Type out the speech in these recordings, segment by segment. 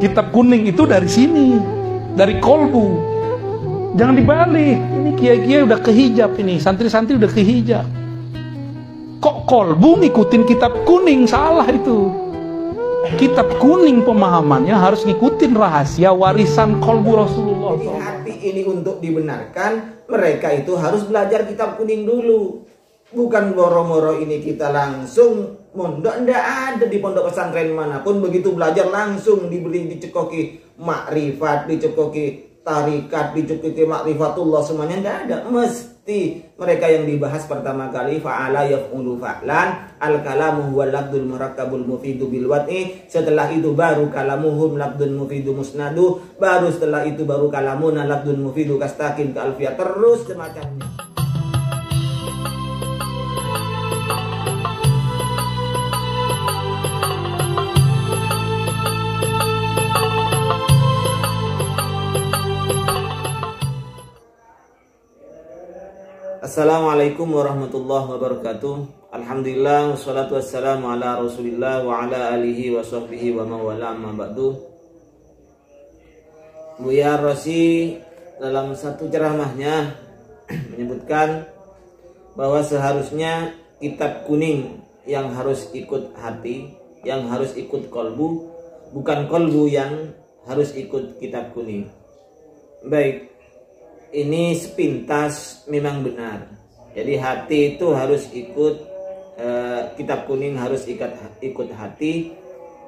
Kitab kuning itu dari sini, dari kolbu. Jangan dibalik. Ini kiai-kiai udah kehijab ini, santri-santri udah kehijab. Kok kolbu ngikutin kitab kuning? Salah itu. Kitab kuning pemahamannya harus ngikutin rahasia warisan kolbu Rasulullah. Jadi hati ini untuk dibenarkan, mereka itu harus belajar kitab kuning dulu. Bukan boro-boro ini kita langsung mondok, ndak ada di pondok pesantren manapun begitu belajar langsung dicekoki makrifat, dicekoki tarikat, dicekoki makrifatullah, semuanya ndak ada. Mesti mereka yang dibahas pertama kali fa'ala yaf'ulu fa'lan, al-kalamu huwa labdul murakkabul mufidu bil wat'i. Setelah itu baru kalamuhum labdul mufidu musnadu, baru setelah itu baru kalamuna labdul mufidu kastakin ke alfiyah, terus semacamnya. Assalamualaikum warahmatullahi wabarakatuh. Alhamdulillah wassalatu wassalamu ala Rasulillah wa ala alihi wa sahbihi wa mawala amma ba'du. Buya Rosi dalam satu ceramahnya menyebutkan bahwa seharusnya kitab kuning yang harus ikut hati, yang harus ikut kolbu, bukan kolbu yang harus ikut kitab kuning. Baik, ini sepintas memang benar. Jadi hati itu harus ikut kitab kuning, harus ikut hati,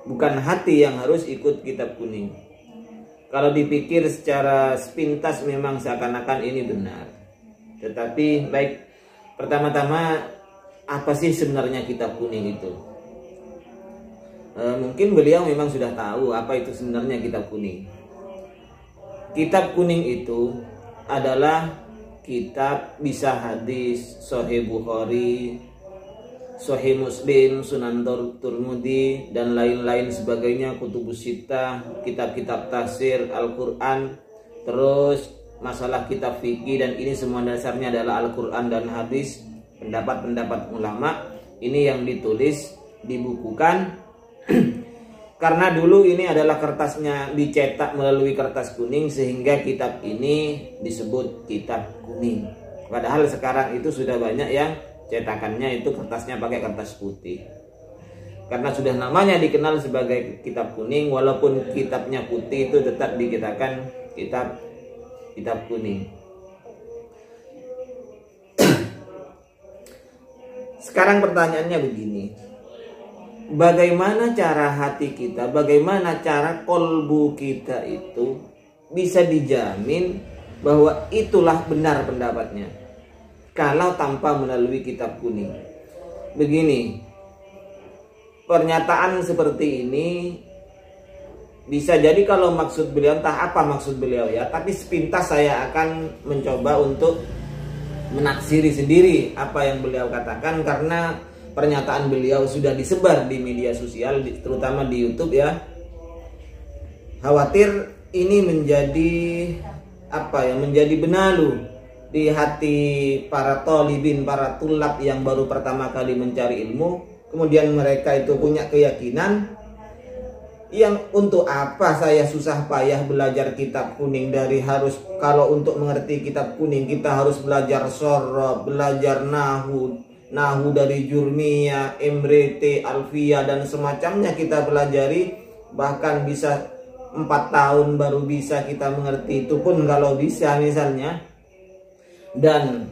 bukan hati yang harus ikut kitab kuning. Kalau dipikir secara sepintas memang seakan-akan ini benar. Tetapi baik, pertama-tama apa sih sebenarnya kitab kuning itu? Mungkin beliau memang sudah tahu apa itu sebenarnya kitab kuning. Kitab kuning itu adalah kitab bisa hadis, Sahih Bukhari, Sahih Muslim, Sunan Tirmidzi dan lain-lain sebagainya, Kutubus Sittah, kitab-kitab tafsir, Al-Qur'an, terus masalah kitab fikih, dan ini semua dasarnya adalah Al-Qur'an dan hadis, pendapat-pendapat ulama. Ini yang ditulis, dibukukan. Karena dulu ini adalah kertasnya dicetak melalui kertas kuning, sehingga kitab ini disebut kitab kuning. Padahal sekarang itu sudah banyak yang cetakannya itu kertasnya pakai kertas putih. Karena sudah namanya dikenal sebagai kitab kuning, walaupun kitabnya putih itu tetap dikatakan kitab kuning. Sekarang pertanyaannya begini. Bagaimana cara hati kita, bagaimana cara kolbu kita itu bisa dijamin bahwa itulah benar pendapatnya kalau tanpa melalui kitab kuning? Begini, pernyataan seperti ini bisa jadi kalau maksud beliau, entah apa maksud beliau ya, tapi sepintas saya akan mencoba untuk menaksiri sendiri apa yang beliau katakan, karena pernyataan beliau sudah disebar di media sosial, terutama di YouTube ya. Khawatir ini menjadi menjadi benalu di hati para tolibin, para tulab yang baru pertama kali mencari ilmu. Kemudian mereka itu punya keyakinan yang untuk apa saya susah payah belajar kitab kuning, dari harus, kalau untuk mengerti kitab kuning kita harus belajar sorob, belajar nahu dari Jurmiyah, Emrete, Alfiyah dan semacamnya kita pelajari, bahkan bisa 4 tahun baru bisa kita mengerti, itu pun kalau bisa misalnya. Dan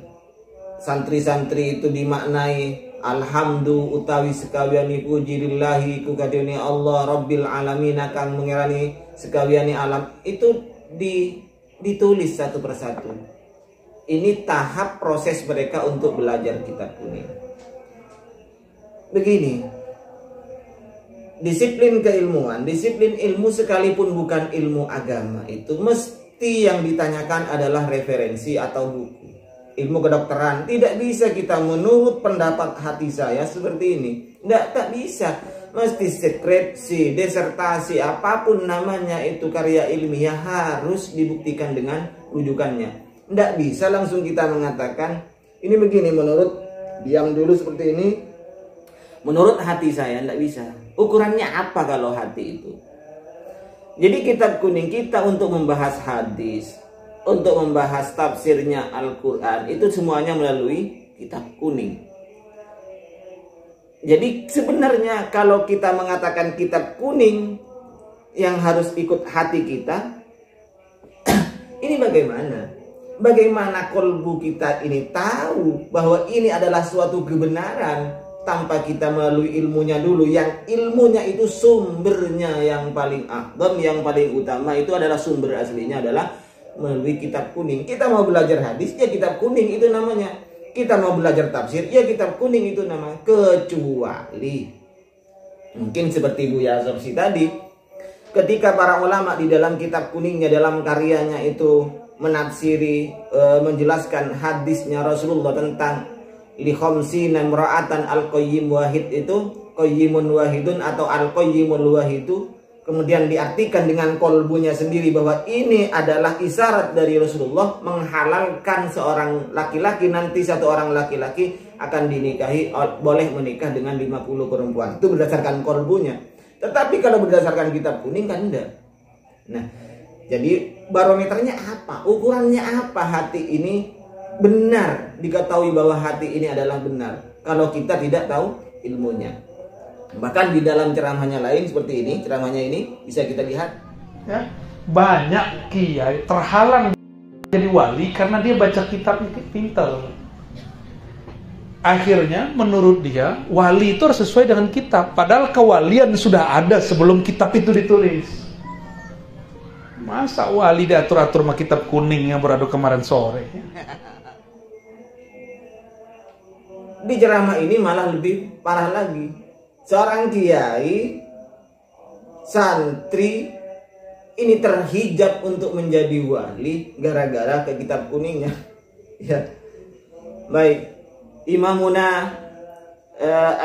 santri-santri itu dimaknai alhamdu utawi sekawiani puji lillahi kukadini Allah Rabbil alamin akan mengirani sekawiani alam, itu ditulis satu persatu. Ini tahap proses mereka untuk belajar kitab kuning. Begini, disiplin keilmuan, disiplin ilmu sekalipun bukan ilmu agama, itu mesti yang ditanyakan adalah referensi atau buku. Ilmu kedokteran tidak bisa kita menurut pendapat hati saya seperti ini, tak bisa. Mesti skripsi, disertasi, apapun namanya itu karya ilmiah harus dibuktikan dengan rujukannya. Tidak bisa langsung kita mengatakan ini begini menurut, diam dulu seperti ini, menurut hati saya. Tidak bisa. Ukurannya apa kalau hati itu? Jadi kitab kuning kita untuk membahas hadis, untuk membahas tafsirnya Al-Quran, itu semuanya melalui kitab kuning. Jadi sebenarnya kalau kita mengatakan kitab kuning yang harus ikut hati kita, ini bagaimana? Bagaimana kolbu kita ini tahu bahwa ini adalah suatu kebenaran tanpa kita melalui ilmunya dulu, yang ilmunya itu sumbernya yang paling akdam, yang paling utama itu adalah sumber aslinya adalah melalui kitab kuning. Kita mau belajar hadis, ya kitab kuning itu namanya. Kita mau belajar tafsir, ya kitab kuning itu namanya. Kecuali mungkin seperti Buya Azorsi tadi, ketika para ulama di dalam kitab kuningnya, dalam karyanya itu menafsiri, menjelaskan hadisnya Rasulullah tentang li khamsina imra'atan al-qayyim wahid, itu qayyimun wahidun atau al-qayyimul wahidu, kemudian diartikan dengan kolbunya sendiri bahwa ini adalah isyarat dari Rasulullah menghalalkan seorang laki-laki, nanti satu orang laki-laki akan dinikahi, boleh menikah dengan 50 perempuan. Itu berdasarkan kolbunya. Tetapi kalau berdasarkan kitab kuning kan enggak. Nah, jadi barometernya apa? Ukurannya apa hati ini benar, diketahui bahwa hati ini adalah benar kalau kita tidak tahu ilmunya. Bahkan di dalam ceramahnya lain seperti ini, ceramahnya ini bisa kita lihat ya, banyak kiai terhalang jadi wali karena dia baca kitab pintar. Akhirnya menurut dia wali itu harus sesuai dengan kitab, padahal kewalian sudah ada sebelum kitab itu ditulis. Masa wali diatur-atur sama kitab kuning yang beradu kemarin sore? Di ceramah ini malah lebih parah lagi. Seorang kiai, santri ini terhijab untuk menjadi wali gara-gara ke kitab kuningnya. Ya. Baik, Imamuna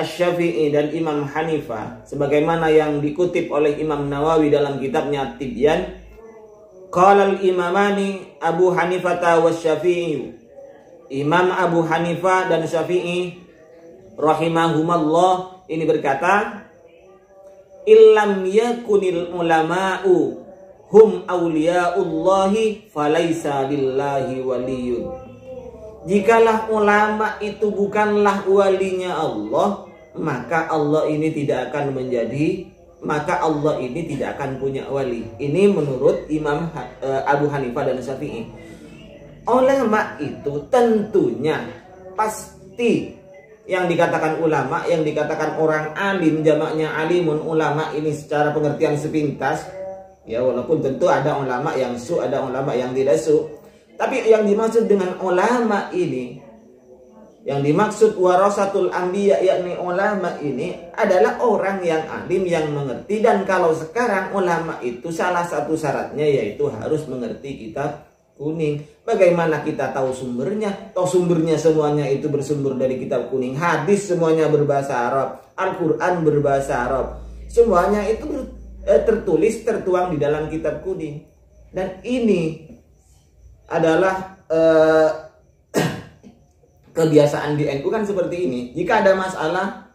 Asy-Syafi'i dan Imam Hanifah sebagaimana yang dikutip oleh Imam Nawawi dalam kitabnya Tibyan, qala al-imamani Abu Hanifah wa Syafi'i, Imam Abu Hanifah dan Syafi'i rahimahumallah ini berkata, illam yakunil ulama'u hum awliyaullahi falaisa lillahi waliyun. Jikalah ulama itu bukanlah walinya Allah, maka Allah ini tidak akan punya wali. Ini menurut Imam Abu Hanifah dan Syafi'i. Ulama itu tentunya pasti yang dikatakan ulama, yang dikatakan orang alim, jamaknya alimun, ulama ini secara pengertian sepintas ya, walaupun tentu ada ulama yang su, ada ulama yang tidak su, tapi yang dimaksud dengan ulama ini, yang dimaksud warasatul anbiya, yakni ulama ini adalah orang yang alim, yang mengerti. Dan kalau sekarang ulama itu salah satu syaratnya yaitu harus mengerti kitab kuning. Bagaimana kita tahu sumbernya? Tahu sumbernya semuanya itu bersumber dari kitab kuning. Hadis semuanya berbahasa Arab, Al-Quran berbahasa Arab, semuanya itu tertulis, tertuang di dalam kitab kuning. Dan ini adalah kebiasaan di NU kan seperti ini. Jika ada masalah,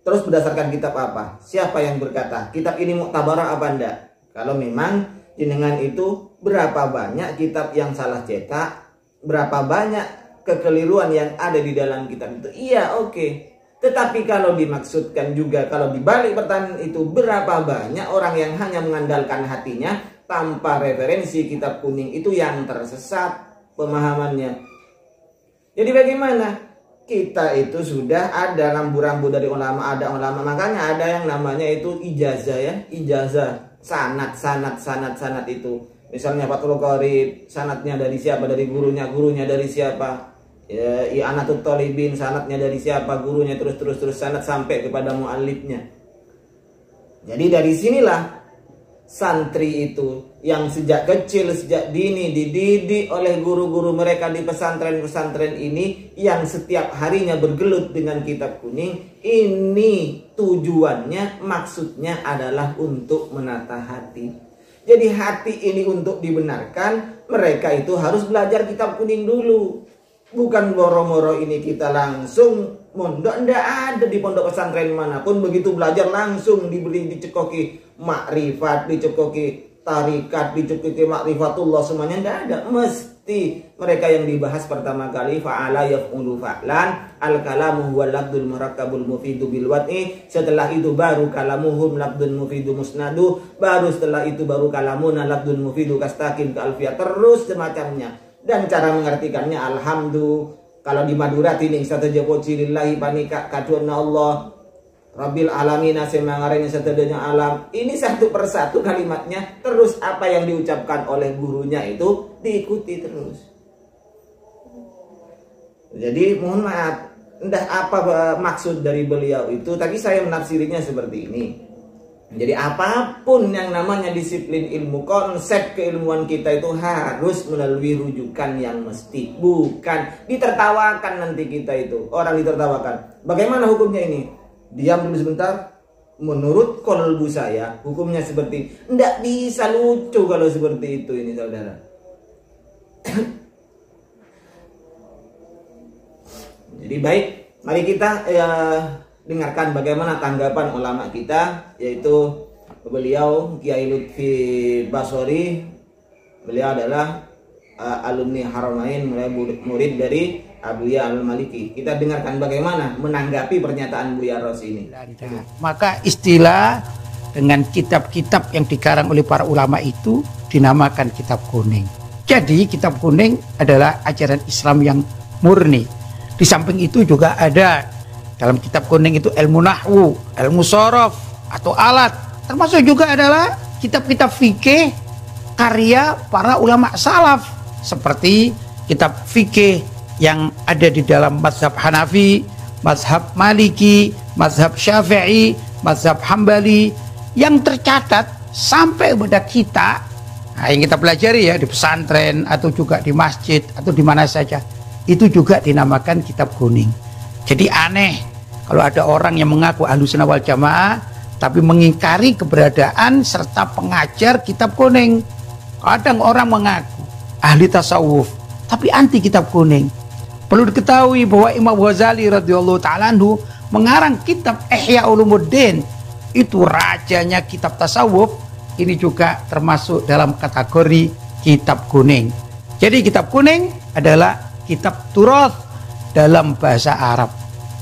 terus berdasarkan kitab apa? Siapa yang berkata? Kitab ini muktabarah apa enggak? Kalau memang jenengan itu berapa banyak kitab yang salah cetak, berapa banyak kekeliruan yang ada di dalam kitab itu, iya oke. Tetapi kalau dimaksudkan juga, kalau dibalik pertanyaan itu, berapa banyak orang yang hanya mengandalkan hatinya tanpa referensi kitab kuning, itu yang tersesat pemahamannya. Jadi bagaimana? Kita itu sudah ada rambu-rambu dari ulama, ada ulama, makanya ada yang namanya itu ijazah ya, ijazah, sanad itu. Misalnya Fathul Qorib, sanadnya dari siapa? Dari gurunya dari siapa? Ya, I'anatul Thalibin, sanadnya dari siapa? Gurunya, terus sanad sampai kepada muallifnya. Jadi dari sinilah santri itu yang sejak kecil, sejak dini dididik oleh guru-guru mereka di pesantren-pesantren ini, yang setiap harinya bergelut dengan kitab kuning. Ini tujuannya, maksudnya adalah untuk menata hati. Jadi hati ini untuk dibenarkan, mereka itu harus belajar kitab kuning dulu. Bukan boro-boro ini kita langsung mondok, ndak ada di pondok pesantren manapun begitu belajar langsung diberi dicekoki makrifat, dicukupi tarikat, dicukupi makrifatullah, semuanya tidak ada. Mesti mereka yang dibahas pertama kali fa'ala yaf'ulu fa'lan, al-kalamu huwa labdul murakkabul mufidu bil wad'i. Setelah itu baru kalamuhum labdul mufidu musnadu, baru setelah itu baru kalamuna labdul mufidu kastakin ke alfiyah, terus semacamnya. Dan cara mengartikannya alhamdulillah. Kalau di Madura tining satu jabo cilillahi panika kaduna Allah Rabbil alamina semangarenya setedanya alam. Ini satu persatu kalimatnya. Terus apa yang diucapkan oleh gurunya itu diikuti terus. Jadi mohon maaf, entah apa maksud dari beliau itu, tapi saya menafsirinya seperti ini. Jadi apapun yang namanya disiplin ilmu, konsep keilmuan kita itu harus melalui rujukan yang mesti. Bukan ditertawakan nanti kita itu. Orang ditertawakan. Bagaimana hukumnya ini? Diam dulu sebentar. Menurut kolbu saya, hukumnya seperti, tidak bisa lucu kalau seperti itu ini saudara. Jadi baik, mari kita dengarkan bagaimana tanggapan ulama kita, yaitu beliau Kiai Lutfi Basori. Beliau adalah alumni Haramain, murid dari Abuya Al-Maliki. Kita dengarkan bagaimana menanggapi pernyataan Buya Ros ini. Maka istilah dengan kitab-kitab yang dikarang oleh para ulama itu dinamakan kitab kuning. Jadi kitab kuning adalah ajaran Islam yang murni. Di samping itu juga ada dalam kitab kuning itu ilmu nahwu, ilmu sorof atau alat. Termasuk juga adalah kitab-kitab fikih karya para ulama salaf. Seperti kitab fikih yang ada di dalam mazhab Hanafi, mazhab Maliki, mazhab Syafi'i, mazhab Hambali, yang tercatat sampai kepada kita. Nah, yang kita pelajari ya di pesantren atau juga di masjid atau di mana saja, itu juga dinamakan kitab kuning. Jadi aneh kalau ada orang yang mengaku Ahlussunnah wal Jamaah tapi mengingkari keberadaan serta pengajar kitab kuning. Kadang orang mengaku ahli tasawuf tapi anti kitab kuning. Perlu diketahui bahwa Imam Ghazali radhiyallahu ta'ala anhu mengarang kitab Ihya Ulumuddin. Itu rajanya kitab tasawuf. Ini juga termasuk dalam kategori kitab kuning. Jadi kitab kuning adalah kitab turath dalam bahasa Arab.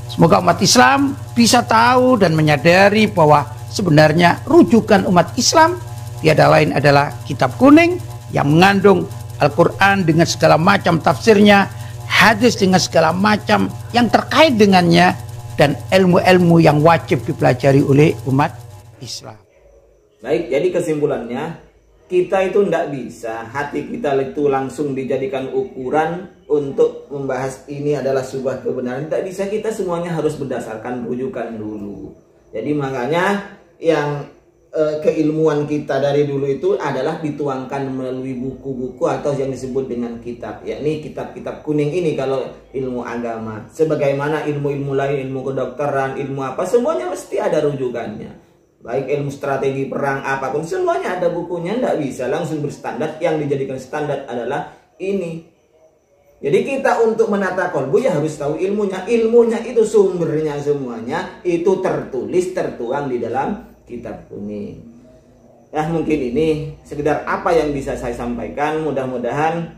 Semoga umat Islam bisa tahu dan menyadari bahwa sebenarnya rujukan umat Islam tiada lain adalah kitab kuning yang mengandung Al-Quran dengan segala macam tafsirnya, hadis dengan segala macam yang terkait dengannya, dan ilmu-ilmu yang wajib dipelajari oleh umat Islam. Baik, jadi kesimpulannya, kita itu tidak bisa hati kita itu langsung dijadikan ukuran untuk membahas ini adalah sebuah kebenaran. Tidak bisa, kita semuanya harus berdasarkan rujukan dulu. Jadi makanya yang keilmuan kita dari dulu itu adalah dituangkan melalui buku-buku atau yang disebut dengan kitab, yakni kitab-kitab kuning ini kalau ilmu agama. Sebagaimana ilmu-ilmu lain, ilmu kedokteran, ilmu apa, semuanya mesti ada rujukannya. Baik ilmu strategi perang apapun, semuanya ada bukunya. Tidak bisa langsung berstandar. Yang dijadikan standar adalah ini. Jadi kita untuk menata kolbu ya harus tahu ilmunya. Ilmunya itu sumbernya semuanya itu tertulis, tertuang di dalam kitab kuning. Ya mungkin ini sekedar apa yang bisa saya sampaikan. Mudah-mudahan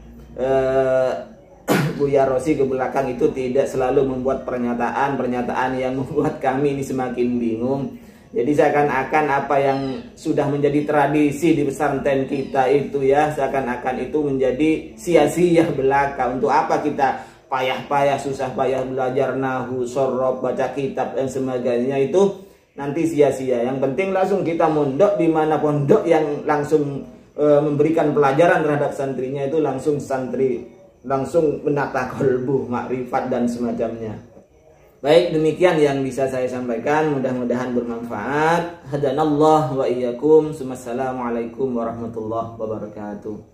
Buya Rosi ke belakang itu tidak selalu membuat pernyataan-pernyataan yang membuat kami ini semakin bingung. Jadi seakan-akan apa yang sudah menjadi tradisi di pesantren kita itu ya, seakan-akan itu menjadi sia-sia belaka. Untuk apa kita payah-payah, susah payah belajar nahu, sorob, baca kitab dan sebagainya, itu nanti sia-sia. Yang penting langsung kita mondok, di mana pondok yang langsung memberikan pelajaran terhadap santrinya itu langsung santri, langsung menata kolbu, makrifat dan semacamnya. Baik, demikian yang bisa saya sampaikan, mudah-mudahan bermanfaat. Hadanallah wa iyyakum. Assalamualaikum warahmatullahi wabarakatuh.